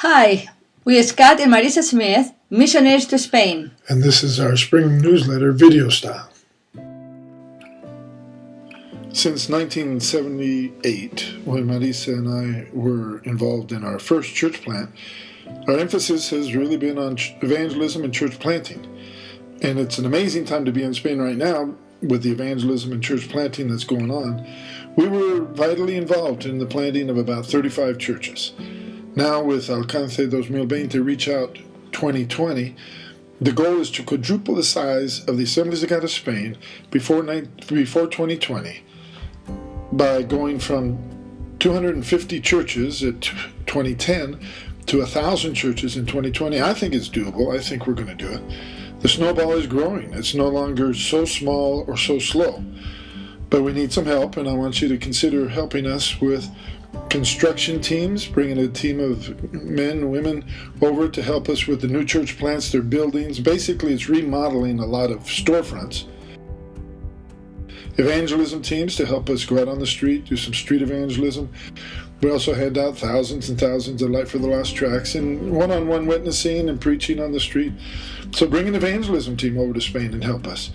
Hi, we are Scott and Marisa Smith, missionaries to Spain. And this is our spring newsletter video style. Since 1978, when Marisa and I were involved in our first church plant, our emphasis has really been on evangelism and church planting. And it's an amazing time to be in Spain right now with the evangelism and church planting that's going on. We were vitally involved in the planting of about 35 churches. Now with Alcance 2020, Reach Out 2020, the goal is to quadruple the size of the Assemblies of God of Spain before 2020 by going from 250 churches at 2010 to 1,000 churches in 2020. I think it's doable. I think we're going to do it. The snowball is growing. It's no longer so small or so slow. But we need some help, and I want you to consider helping us with construction teams, bringing a team of men and women over to help us with the new church plants, their buildings. Basically, it's remodeling a lot of storefronts. Evangelism teams to help us go out on the street, do some street evangelism. We also hand out thousands and thousands of Light for the Lost tracts and one-on-one witnessing and preaching on the street. So bring an evangelism team over to Spain and help us.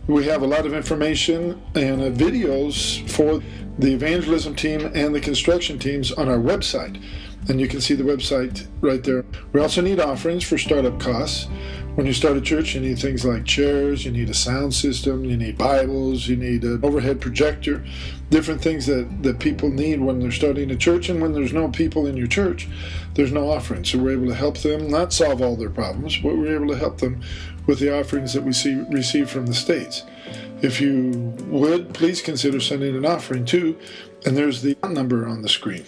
We have a lot of information and videos for the evangelism team and the construction teams on our website. And you can see the website right there. We also need offerings for startup costs. When you start a church, you need things like chairs, you need a sound system, you need Bibles, you need an overhead projector, different things that people need when they're starting a church. And when there's no people in your church, there's no offering. So we're able to help them, not solve all their problems, but we're able to help them with the offerings that we receive from the States. If you would, please consider sending an offering too. And there's the number on the screen.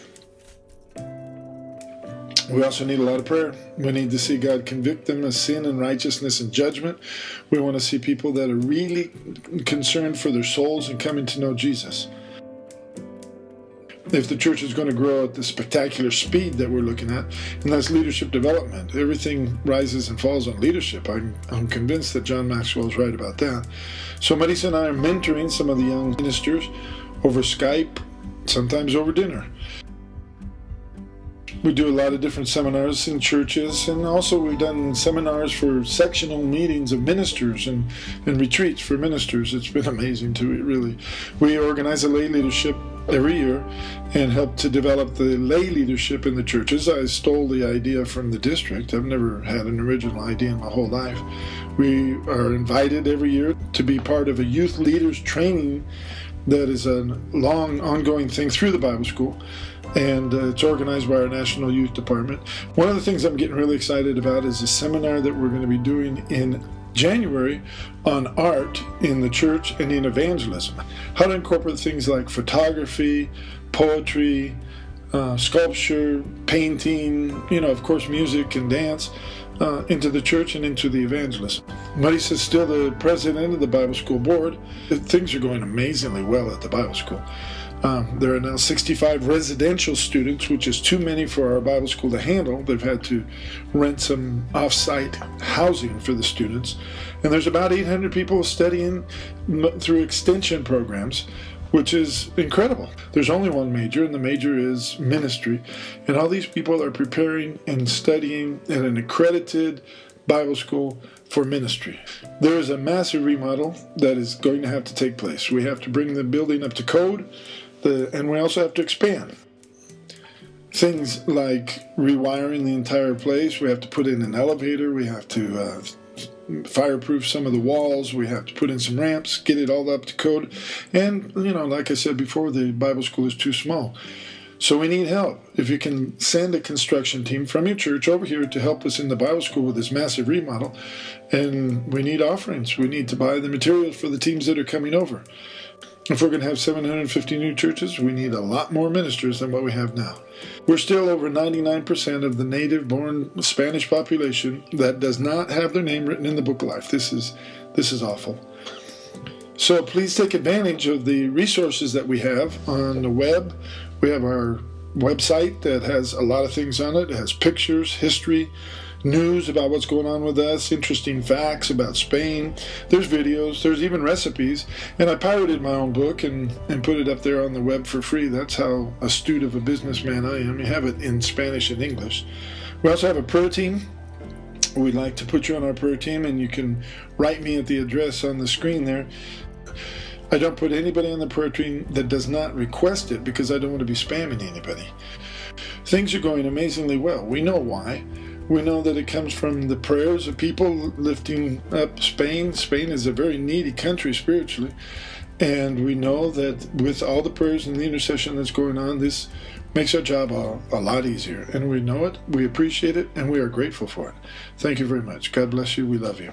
We also need a lot of prayer. We need to see God convict them of sin and righteousness and judgment. We want to see people that are really concerned for their souls and coming to know Jesus. If the church is going to grow at the spectacular speed that we're looking at, and that's leadership development. Everything rises and falls on leadership. I'm convinced that John Maxwell is right about that. So Marisa and I are mentoring some of the young ministers over Skype, sometimes over dinner. We do a lot of different seminars in churches, and also we've done seminars for sectional meetings of ministers and retreats for ministers. It's been amazing too, really. We organize a lay leadership every year and help to develop the lay leadership in the churches. I stole the idea from the district. I've never had an original idea in my whole life. We are invited every year to be part of a youth leaders training that is a long, ongoing thing through the Bible school. And it's organized by our National Youth Department. One of the things I'm getting really excited about is a seminar that we're going to be doing in January on art in the church and in evangelism. How to incorporate things like photography, poetry, sculpture, painting, of course, music and dance into the church and into the evangelism. Marisa is still the president of the Bible School Board. Things are going amazingly well at the Bible School. There are now 65 residential students, which is too many for our Bible school to handle. They've had to rent some off-site housing for the students. And there's about 800 people studying through extension programs, which is incredible. There's only one major, and the major is ministry. And all these people are preparing and studying at an accredited Bible school for ministry. There is a massive remodel that is going to have to take place. We have to bring the building up to code, and we also have to expand. Things like rewiring the entire place. We have to put in an elevator. We have to fireproof some of the walls. We have to put in some ramps, get it all up to code. And, like I said before, the Bible school is too small. So we need help. If you can send a construction team from your church over here to help us in the Bible school with this massive remodel, and we need offerings. We need to buy the materials for the teams that are coming over. If we're going to have 750 new churches, we need a lot more ministers than what we have now. We're still over 99% of the native-born Spanish population that does not have their name written in the Book of Life. This is awful. So please take advantage of the resources that we have on the web. We have our website that has a lot of things on it. It has pictures, history, news about what's going on with us, interesting facts about Spain. There's videos, there's even recipes. And I pirated my own book and put it up there on the web for free. That's how astute of a businessman I am. You have it in Spanish and English. We also have a prayer team. We'd like to put you on our prayer team, and you can write me at the address on the screen there. I don't put anybody on the prayer team that does not request it because I don't want to be spamming anybody. Things are going amazingly well. We know why. We know that it comes from the prayers of people lifting up Spain. Spain is a very needy country spiritually. And we know that with all the prayers and the intercession that's going on, this makes our job a lot easier. And we know it, we appreciate it, and we are grateful for it. Thank you very much. God bless you. We love you.